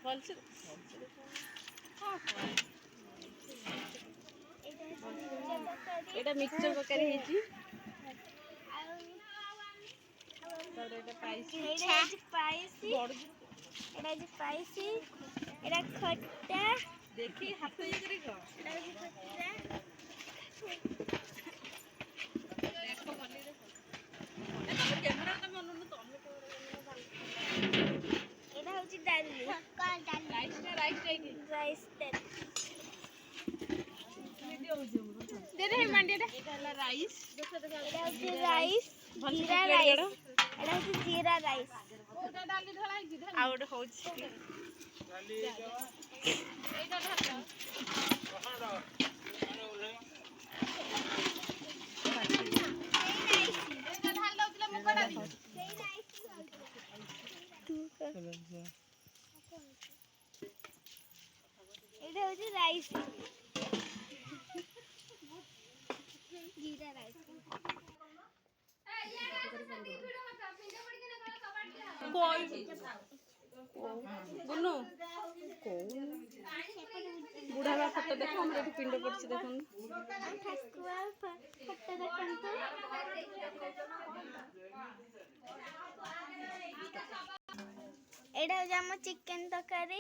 ଭଲସେ ଏଇଟା ମିକ୍ସଚର ତରକାରୀ ହେଇଛି। ଏଇଟା ଖଟା ଦେଖି ହାତ ଇଏ କରି କହ। ଦେଖ ଭଲି ଦେଖ କ୍ୟାମେରା ତମେ ଅନଉନ ତମେ ଏଇଟା ହଉଛି ଡାଲି ରାଇସ୍ ଭିଡିଓ ହଉଛି ଆମର ଦେ ଦେ ମାଣ୍ଡିଆଟା ଏଟା ହେଲା ରାଇସ୍ ଏଇଟା ହଉଛି ରାଇସ୍ ଜିରା ରାଇସ୍ ଏଇଟା ହଉଛି ଜିରା ରାଇସ୍ କୋଉଟା ଡାଲି ଢଳା ହେଇଛି ଆଉ ଗୋଟେ ହଉଛି ଡାଲି ଏଇଟା ଢାଳ ଏଇଟା ହଉଛି ରାଇସ୍ ଜିରା ରାଇସ୍ ବୁନୁ ବୁଢା ବା ଫଟୋ ଦେଖ ଆମର ଏଠି ପିଣ୍ଡ ପଡିଛି ଦେଖନ୍ତୁ। ଏଇଟା ହଉଛି ଆମ ଚିକେନ ତରକାରୀ